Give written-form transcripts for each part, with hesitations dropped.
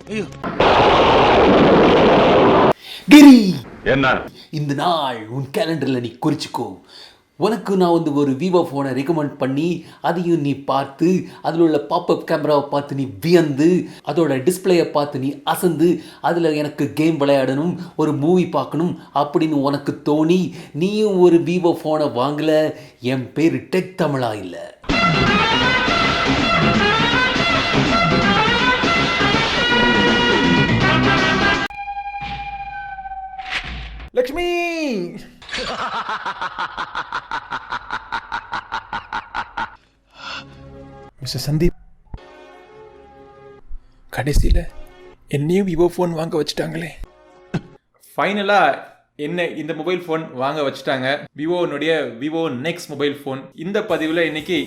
கிரி, என்ன இந்த நாள் உன் கேலண்டரில் நீ குறிச்சிக்கோ. உனக்கு நான் வந்து ஒரு விவோ ஃபோனை ரெக்கமெண்ட் பண்ணி அதையும் நீ பார்த்து அதில் உள்ள பாப்அப் கேமராவை பார்த்து நீ வியந்து அதோட டிஸ்பிளேயை பார்த்து நீ அசந்து அதில் எனக்கு கேம் விளையாடணும், ஒரு மூவி பார்க்கணும் அப்படின்னு உனக்கு தோணி நீயும் ஒரு விவோ ஃபோனை வாங்கலை. என் பேர் டெக் தமிழா இல்லை. லக்ஷ்மி, மிஸ்டர் சந்தீப், கடைசியில் என்னையும் விவோ ஃபோன் வாங்க வச்சுட்டாங்களே. ஃபைனலாக என்ன இந்த மொபைல் ஃபோன் வாங்க வச்சுட்டாங்க. விவோனுடைய விவோ நெக்ஸ்ட் மொபைல் ஃபோன். இந்த பதிவில் இன்னைக்கு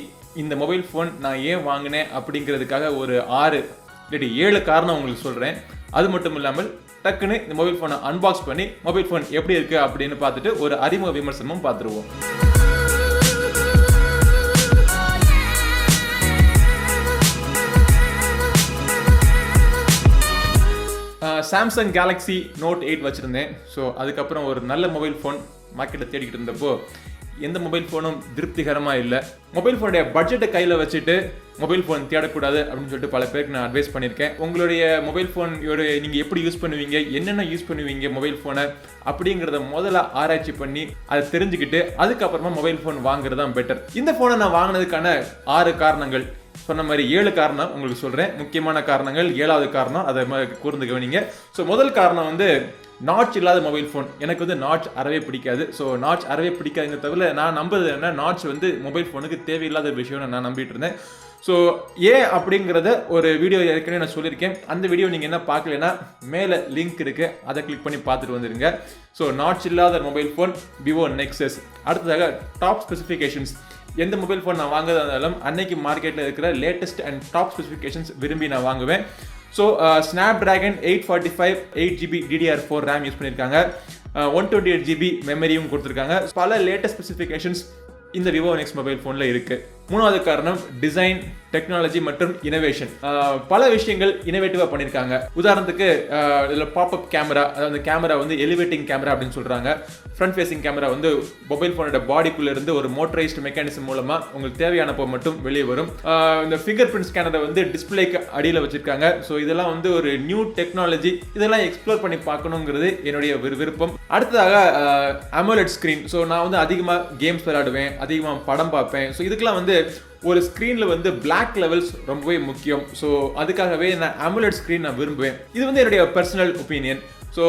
இந்த மொபைல் ஃபோன் நான் ஏன் வாங்கினேன் அப்படிங்கிறதுக்காக ஒரு 6 இல்லாட்டி 7 காரணம் உங்களுக்கு சொல்கிறேன். அது மட்டும் இல்லாமல் டக்குன்னு இந்த மொபைல் ஃபோனை அன்பாக்ஸ் பண்ணி மொபைல் ஃபோன் எப்படி இருக்குது அப்படின்னு பார்த்துட்டு ஒரு அறிமுக விமர்சனமும் பார்த்துருவோம். சாம்சங் கேலக்ஸி நோட் 8 வச்சுருந்தேன். ஸோ அதுக்கப்புறம் ஒரு நல்ல மொபைல் ஃபோன் மார்க்கெட்டில் தேடிக்கிட்டு இருந்தப்போ எந்த மொபைல் ஃபோனும் திருப்திகரமாக இல்லை. மொபைல் ஃபோனுடைய பட்ஜெட்டை கையில் வச்சுட்டு மொபைல் ஃபோன் தேடக்கூடாது அப்படின்னு சொல்லிட்டு பல பேருக்கு நான் அட்வைஸ் பண்ணியிருக்கேன். உங்களுடைய மொபைல் ஃபோன் நீங்கள் எப்படி யூஸ் பண்ணுவீங்க, என்னென்ன யூஸ் பண்ணுவீங்க மொபைல் ஃபோனை அப்படிங்கிறத முதல்ல ஆராய்ச்சி பண்ணி அதை தெரிஞ்சுக்கிட்டு அதுக்கப்புறமா மொபைல் ஃபோன் வாங்குறது தான் பெட்டர். இந்த ஃபோனை நான் வாங்கினதுக்கான 6 காரணங்கள் சொன்ன மாதிரி 7 காரணம் உங்களுக்கு சொல்கிறேன். முக்கியமான காரணங்கள் 7வது காரணம் அதை கூர்ந்து கவனிங்க. ஸோ முதல் காரணம் வந்து நாட்ச் இல்லாத மொபைல் ஃபோன். எனக்கு வந்து நாட்ச் அறவே பிடிக்காது. ஸோ நாட்ச் அறவே பிடிக்காதுங்க தவிர நான் நம்புறது என்ன, நாட்ச் வந்து மொபைல் ஃபோனுக்கு தேவையில்லாத விஷயம்னு நான் நம்பிட்டு இருந்தேன். ஸோ ஏன் அப்படிங்கிறத ஒரு வீடியோ ஏற்கனவே நான் சொல்லியிருக்கேன். அந்த வீடியோ நீங்கள் என்ன பார்க்கலன்னா மேலே லிங்க் இருக்குது, அதை கிளிக் பண்ணி பார்த்துட்டு வந்துடுங்க. ஸோ நாட்ச் இல்லாத மொபைல் ஃபோன் விவோ நெக்ஸஸ். அடுத்ததாக டாப் ஸ்பெசிஃபிகேஷன்ஸ். எந்த மொபைல் ஃபோன் நான் வாங்குறதா இருந்தாலும் அன்னைக்கு மார்க்கெட்டில் இருக்கிற லேட்டஸ்ட் அண்ட் டாப் ஸ்பெசிஃபிகேஷன்ஸ் விரும்பி நான் வாங்குவேன். So Snapdragon 845 8GB DDR4 RAM use பண்ணியிருக்காங்க. 128GB மெமரியும் கொடுத்துருக்காங்க. பல லேட்டஸ்ட் ஸ்பெசிஃபிகேஷன்ஸ் இந்த விவோ நெக்ஸ்ட் மொபைல் ஃபோனில் இருக்குது. 3வது காரணம் டிசைன், டெக்னாலஜி மற்றும் இனோவேஷன். பல விஷயங்கள் இனோவேட்டிவாக பண்ணியிருக்காங்க. உதாரணத்துக்கு இதில் பாப்அப் கேமரா, அதாவது கேமரா வந்து எலிவேட்டிங் கேமரா அப்படின்னு சொல்கிறாங்க. ஃப்ரண்ட் ஃபேசிங் கேமரா வந்து மொபைல் ஃபோனோட பாடிக்குள்ளே இருந்து ஒரு மோட்டரைஸ்டு மெக்கானிசம் மூலமாக உங்களுக்கு தேவையானப்போ மட்டும் வெளியே வரும். இந்த ஃபிங்கர் பிரிண்ட் ஸ்கேனரை வந்து டிஸ்பிளேக்கு அடியில் வச்சுருக்காங்க. ஸோ இதெல்லாம் வந்து ஒரு நியூ டெக்னாலஜி. இதெல்லாம் எக்ஸ்ப்ளோர் பண்ணி பார்க்கணுங்கிறது என்னுடைய விருப்பம். அடுத்ததாக அமோலெட் ஸ்க்ரீன். ஸோ நான் வந்து அதிகமாக கேம்ஸ் விளையாடுவேன், அதிகமாக படம் பார்ப்பேன். ஸோ இதுக்கெல்லாம் வந்து ஒரு ஸ்க்ரீனில் வந்து பிளாக் லெவல்ஸ் ரொம்பவே முக்கியம். ஸோ அதுக்காகவே நான் AMOLED ஸ்க்ரீன் நான் விரும்புவேன். இது வந்து என்னுடைய personal opinion. So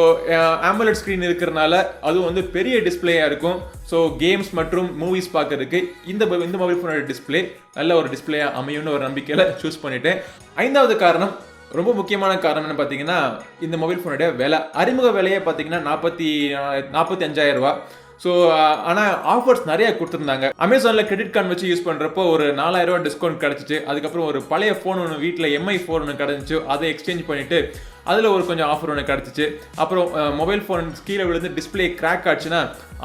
AMOLED screen இருக்கிறனால அதுவும் வந்து பெரிய டிஸ்பிளேயாக இருக்கும். ஸோ கேம்ஸ் மற்றும் மூவிஸ் பார்க்கறதுக்கு இந்த மொபைல் ஃபோனோட டிஸ்பிளே நல்ல ஒரு டிஸ்பிளேயாக அமையும்னு ஒரு நம்பிக்கையில் சூஸ் பண்ணிட்டேன். 5வது காரணம், ரொம்ப முக்கியமான காரணம் என்ன பார்த்தீங்கன்னா, இந்த மொபைல் ஃபோனுடைய விலை. அறிமுக விலையே பார்த்தீங்கன்னா 45,000 ரூபா. ஸோ ஆனால் ஆஃபர்ஸ் நிறைய கொடுத்துருந்தாங்க. அமேசானில் கிரெடிட் கார்டு வச்சு யூஸ் பண்ணுறப்போ ஒரு 4,000 ரூபா டிஸ்கவுண்ட் கிடச்சிச்சு. அதுக்கப்புறம் ஒரு பழைய ஃபோன் ஒன்று வீட்டில் MI ஃபோன் ஒன்று கிடச்சிச்சு. அதை எக்ஸ்சேஞ்ச் பண்ணிவிட்டு அதில் ஒரு கொஞ்சம் ஆஃபர் ஒன்று கிடச்சிச்சு. அப்புறம் மொபைல் ஃபோன் கீழே விழுந்து டிஸ்பிளே கிராக் ஆச்சுன்னா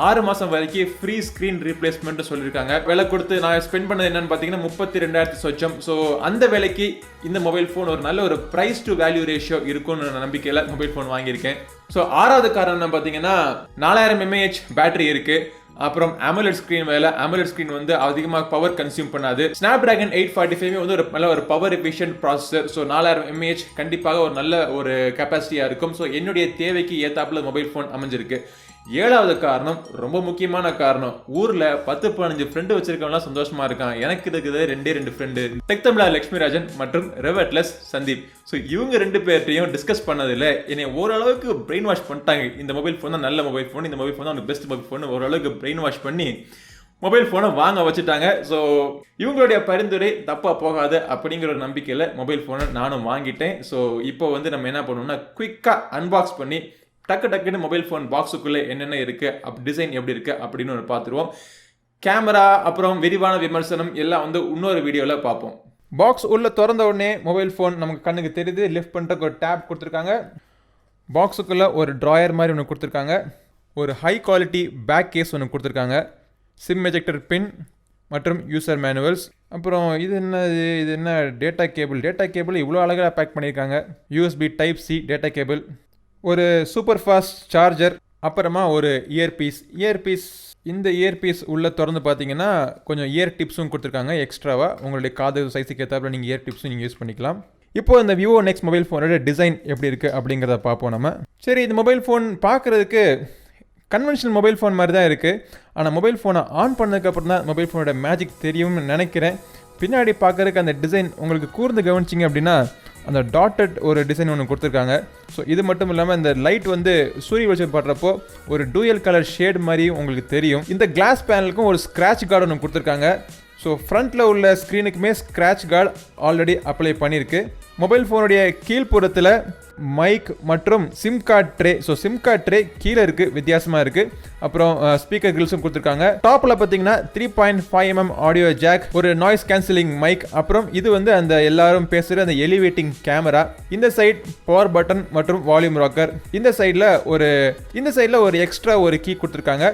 6 மாதம் வரைக்கும் ஃப்ரீ ஸ்க்ரீன் ரீப்ளேஸ்மெண்ட் சொல்லியிருக்காங்க. விலை கொடுத்து நான் ஸ்பெண்ட் பண்ணது என்னன்னு பார்த்தீங்கன்னா 32,000 சொச்சம். ஸோ அந்த விலைக்கு இந்த மொபைல் ஃபோன் ஒரு நல்ல ஒரு ப்ரைஸ் டு வேல்யூ ரேஷியோ இருக்கும்னு நம்பிக்கையில் மொபைல் ஃபோன் வாங்கியிருக்கேன். ஸோ 6வது காரணம் பார்த்தீங்கன்னா 4000 mAh பேட்டரி இருக்குது. அப்புறம் AMOLED ஸ்க்ரீன் வேலை. AMOLED ஸ்க்ரீன் வந்து அதிகமாக பவர் கன்சியூம் பண்ணாது. ஸ்னாப்டிராகன் 845 வந்து ஒரு நல்ல ஒரு power efficient processor. So 4000 mAh கண்டிப்பாக ஒரு நல்ல ஒரு கெப்பாசிட்டியாக இருக்கும். ஸோ என்னுடைய தேவைக்கு ஏத்தாப்புல மொபைல் ஃபோன் அமைஞ்சிருக்கு. 7வது காரணம், ரொம்ப முக்கியமான காரணம், ஊரில் 10-15 ஃப்ரெண்டு வச்சிருக்கவங்களாம் சந்தோஷமா இருக்கான். எனக்கு இருக்குது 2 ஃப்ரெண்டு, டெக் தமிழா லக்ஷ்மிராஜன் மற்றும் ரெவர்ட்லெஸ் சந்தீப். ஸோ இவங்க 2 பேர்ட்டையும் டிஸ்கஸ் பண்ணதில்ல என்னை ஓரளவுக்கு பிரெயின் வாஷ் பண்ணிட்டாங்க. இந்த மொபைல் ஃபோன் தான் நல்ல மொபைல் ஃபோன், இந்த மொபைல் ஃபோன் தான் பெஸ்ட் மொபைல் ஃபோன், ஓரளவுக்கு பிரெயின் வாஷ் பண்ணி மொபைல் ஃபோனை வாங்க வச்சுட்டாங்க. ஸோ இவங்களுடைய பரிந்துரை தப்பாக போகாது அப்படிங்கிற ஒரு நம்பிக்கையில் மொபைல் ஃபோனை நானும் வாங்கிட்டேன். ஸோ இப்போ வந்து நம்ம என்ன பண்ணணும்னா குயிக்காக அன்பாக்ஸ் பண்ணி டக்குன்னு மொபைல் ஃபோன் பாக்ஸுக்குள்ளே என்னென்ன இருக்குது, டிசைன் எப்படி இருக்குது அப்படின்னு ஒன்று பார்த்துருவோம். கேமரா அப்புறம் விரிவான விமர்சனம் எல்லாம் வந்து இன்னொரு வீடியோவில் பார்ப்போம். பாக்ஸ் உள்ளே திறந்த உடனே மொபைல் ஃபோன் நமக்கு கண்ணுக்கு தெரியுது. லிஃப்ட் பண்ணிட்டு ஒரு டேப் கொடுத்துருக்காங்க. பாக்ஸுக்குள்ளே ஒரு ட்ராயர் மாதிரி ஒன்று கொடுத்துருக்காங்க. ஒரு ஹை குவாலிட்டி பேக் கேஸ் ஒன்று கொடுத்துருக்காங்க. சிம் எஜெக்டர் பின் மற்றும் யூசர் மேனுவல்ஸ். அப்புறம் இது என்ன டேட்டா கேபிள் இவ்வளோ அழகாக பேக் பண்ணியிருக்காங்க. USB type C data cable, ஒரு சூப்பர் ஃபாஸ்ட் சார்ஜர், அப்புறமா ஒரு இயர்பீஸ். இந்த இயர்பீஸ் உள்ளே திறந்து பார்த்தீங்கன்னா கொஞ்சம் இயர் டிப்ஸும் கொடுத்துருக்காங்க எக்ஸ்ட்ராவாக. உங்களுடைய காது சைஸுக்கு ஏற்றாப்புல நீங்கள் இயர் டிப்ஸும் நீங்கள் யூஸ் பண்ணிக்கலாம். இப்போது இந்த விவோ நெக்ஸ்ட் மொபைல் ஃபோனோட டிசைன் எப்படி இருக்குது அப்படிங்கிறத பார்ப்போம் நம்ம. சரி, இந்த மொபைல் ஃபோன் பார்க்குறதுக்கு கன்வென்ஷனல் மொபைல் ஃபோன் மாதிரி தான் இருக்குது. ஆனால் மொபைல் ஃபோனை ஆன் பண்ணதுக்கப்புறம் தான் மொபைல் ஃபோனோட மேஜிக் தெரியும்னு நினைக்கிறேன். பின்னாடி பார்க்குறதுக்கு அந்த டிசைன் உங்களுக்கு கூர்ந்து கவனிச்சிங்க அப்படின்னா அந்த டாட்டட் ஒரு டிசைன் ஒன்று கொடுத்துருக்காங்க. ஸோ இது மட்டும் இல்லாமல் இந்த லைட் வந்து சூரிய வெளிச்சம் படுறப்போ ஒரு டூயல் கலர் ஷேட் மாதிரியும் உங்களுக்கு தெரியும். இந்த கிளாஸ் பேனலுக்கும் ஒரு ஸ்க்ராட்ச் கார்டு ஒன்று கொடுத்துருக்காங்க. ஸோ ஃப்ரண்ட்டில் உள்ள ஸ்க்ரீனுக்குமே ஸ்க்ராட்ச் கார்டு ஆல்ரெடி அப்ளை பண்ணியிருக்கு. மொபைல் ஃபோனுடைய கீழ்ப்புறத்தில் மைக் மற்றும் sim card tray. So sim card tray கீழே இருக்குது, வித்தியாசமாக இருக்குது. அப்புறம் ஸ்பீக்கர் கிரில்ஸும் கொடுத்துருக்காங்க. டாப்பில் பார்த்தீங்கன்னா 3.5mm ஆடியோ ஜாக், ஒரு நாய்ஸ் கேன்சலிங் மைக், அப்புறம் இது வந்து அந்த எல்லாரும் பேசுகிற அந்த எலிவேட்டிங் கேமரா. இந்த சைட் பவர் பட்டன் மற்றும் வால்யூம் ராக்கர். இந்த சைடில் ஒரு எக்ஸ்ட்ரா ஒரு கீ கொடுத்துருக்காங்க.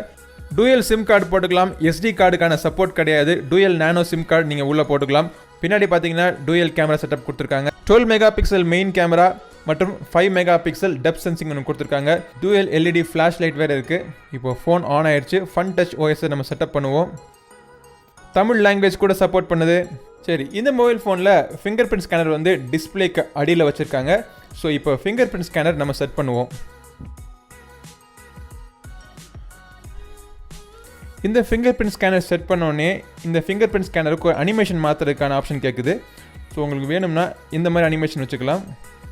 டூயல் சிம் கார்டு போட்டுக்கலாம். SD கார்டுக்கான சப்போர்ட் கிடையாது. டூயல் நானோ சிம் கார்டு நீங்கள் உள்ளே போட்டுக்கலாம். பின்னாடி பார்த்தீங்கன்னா டூயல் கேமரா செட்டப் கொடுத்துருக்காங்க. 12 மெகா பிக்சல் மெயின் கேமரா மற்றும் 5 மெகா பிக்சல் டெப்த் சென்சிங் ஒன்று கொடுத்துருக்காங்க. டூயல் LED ஃப்ளாஷ் லைட் வேறு இருக்குது. இப்போ ஃபோன் ஆன் ஆயிடுச்சு. ஃபன் டச் OS நம்ம செட்டப் பண்ணுவோம். தமிழ் லாங்குவேஜ் கூட சப்போர்ட் பண்ணுது. சரி, இந்த மொபைல் ஃபோனில் ஃபிங்கர் பிரிண்ட் ஸ்கேனர் வந்து டிஸ்பிளேக்கு அடியில் வச்சுருக்காங்க. ஸோ இப்போ ஃபிங்கர் பிரிண்ட் ஸ்கேனர் நம்ம செட் பண்ணுவோம். இந்த ஃபிங்கர் பிரிண்ட் ஸ்கேனர் செட் பண்ணோடனே இந்த ஃபிங்கர் பிரிண்ட் ஸ்கேனருக்கு ஒரு அனிமேஷன் மாற்றுறதுக்கான ஆப்ஷன் கேட்குது. ஸோ உங்களுக்கு வேணும்னா இந்த மாதிரி அனிமேஷன் வச்சுக்கலாம்.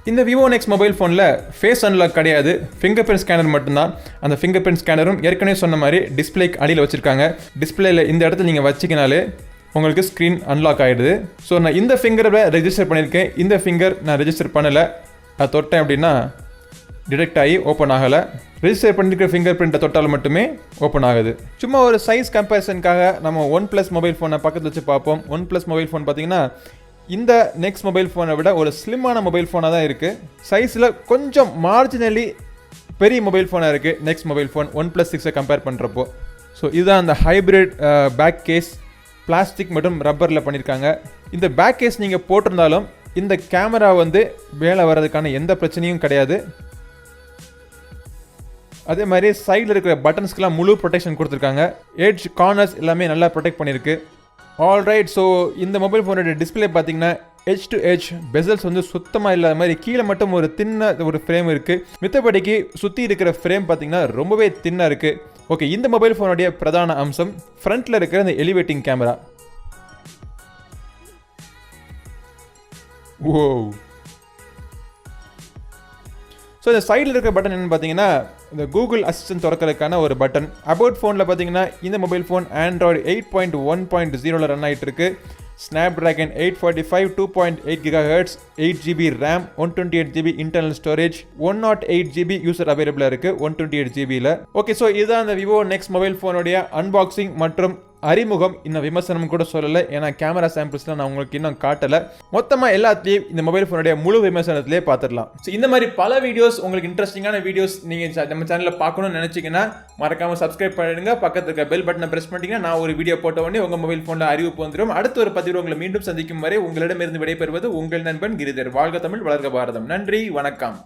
இந்த விவோ நெக்ஸ்ட் மொபைல் ஃபோனில் ஃபேஸ் அன்லாக் கிடையாது, ஃபிங்கர் பிரிண்ட் ஸ்கேனர் மட்டும்தான். அந்த ஃபிங்கர் பிரிண்ட் ஸ்கேனரும் ஏற்கனவே சொன்ன மாதிரி டிஸ்பிளேக்கு அடியில் வச்சுருக்காங்க. டிஸ்பிளேயில் இந்த இடத்துல நீங்கள் வச்சிக்கினாலே உங்களுக்கு ஸ்க்ரீன் அன்லாக் ஆகிடுது. ஸோ நான் இந்த ஃபிங்கரை ரெஜிஸ்டர் பண்ணியிருக்கேன். இந்த ஃபிங்கர் நான் ரெஜிஸ்டர் பண்ணலை. அதை தொட்டேன் அப்படின்னா டிடெக்ட் ஆகி ஓப்பன் ஆகலை. ரெஜிஸ்டர் பண்ணிருக்கிற ஃபிங்கர் பிரிண்ட்டை தொட்டால் மட்டுமே ஓப்பன் ஆகுது. சும்மா ஒரு சைஸ் கம்பேரிசனுக்காக நம்ம OnePlus மொபைல் ஃபோனை பக்கத்தில் வச்சு பார்ப்போம். OnePlus மொபைல் ஃபோன் பார்த்தீங்கன்னா இந்த நெக்ஸ்ட் மொபைல் ஃபோனை விட ஒரு ஸ்லிம்மான மொபைல் ஃபோனாக தான் இருக்குது. சைஸில் கொஞ்சம் மார்ஜினலி பெரிய மொபைல் ஃபோனாக இருக்குது next mobile phone OnePlus 6 compare பண்ணுறப்போ. ஸோ இதுதான் அந்த ஹைப்ரிட் பேக் கேஸ், பிளாஸ்டிக் மற்றும் ரப்பரில் பண்ணியிருக்காங்க. இந்த பேக் கேஸ் நீங்கள் போட்டிருந்தாலும் இந்த கேமரா வந்து மேலே வர்றதுக்கான எந்த பிரச்சனையும் கிடையாது. அதே மாதிரி சைடில் இருக்கிற பட்டன்ஸ்க்கெலாம் முழு ப்ரொடெக்ஷன் கொடுத்துருக்காங்க. எட்ஜ் கார்னர்ஸ் எல்லாமே நல்லா ப்ரொடெக்ட் பண்ணியிருக்கு. ஆல்ரைட், ஸோ இந்த மொபைல் ஃபோனோட டிஸ்பிளே பார்த்தீங்கன்னா எட்ஜ் டு எட்ஜ் பெசல்ஸ் வந்து சுத்தமாக இல்லாத மாதிரி கீழே மட்டும் ஒரு தின்ன ஒரு ஃப்ரேம் இருக்குது. மித்தபடிக்கு சுற்றி இருக்கிற ஃப்ரேம் பார்த்தீங்கன்னா ரொம்பவே தின்னாக இருக்குது. ஓகே, இந்த மொபைல் ஃபோனுடைய பிரதான அம்சம் ஃப்ரண்ட்டில் இருக்கிற இந்த எலிவேட்டிங் கேமரா. ஓ, ஸோ இந்த சைடில் இருக்கிற பட்டன் என்னென்னு பார்த்தீங்கன்னா இந்த கூகுள் அசிஸ்டன்ட் திறக்கிறதுக்கான ஒரு பட்டன். அபவுட் ஃபோனில் பார்த்தீங்கன்னா இந்த மொபைல் ஃபோன் Android 8.1.0 ரன் ஆகிட்டு இருக்கு. Snapdragon 845 2.8 GHz 8GB RAM 128GB internal storage 108GB user அவைலபிளாக இருக்குது 128GBயில். ஓகே, ஸோ இதுதான் இந்த விவோ நெக்ஸ்ட் மொபைல் ஃபோனுடைய அன்பாக்சிங் மற்றும் அறிமுகம். இன்னும் விமர்சனம் கூட சொல்லலை, ஏன்னா கேமரா சாம்பிள்ஸ்லாம் நான் உங்களுக்கு இன்னும் காட்டலை. மொத்தமாக எல்லாத்துலேயும் இந்த மொபைல் ஃபோனுடைய முழு விமர்சனத்திலே பார்த்துடலாம். ஸோ இந்த மாதிரி பல வீடியோஸ், உங்களுக்கு இன்ட்ரெஸ்டிங்கான வீடியோஸ் நீங்கள் நம்ம சேனலில் பார்க்கணும்னு நினச்சிங்கன்னா மறக்காமல் சப்ஸ்கிரைப் பண்ணிடுங்க. பக்கத்தில் இருக்க பெல் பட்டனை ப்ரெஸ் பண்ணிட்டீங்கன்னா நான் ஒரு வீடியோ போட்ட உடனே உங்கள் மொபைல் ஃபோனில் அறிவிப்பு வந்துடும். அடுத்த ஒரு பதிவு உங்களை மீண்டும் சந்திக்கும் வரை உங்களிடமிருந்து விடைபெறுவது உங்கள் நண்பன் கிரிதர். வாழ்க தமிழ், வளர்க பாரதம். நன்றி, வணக்கம்.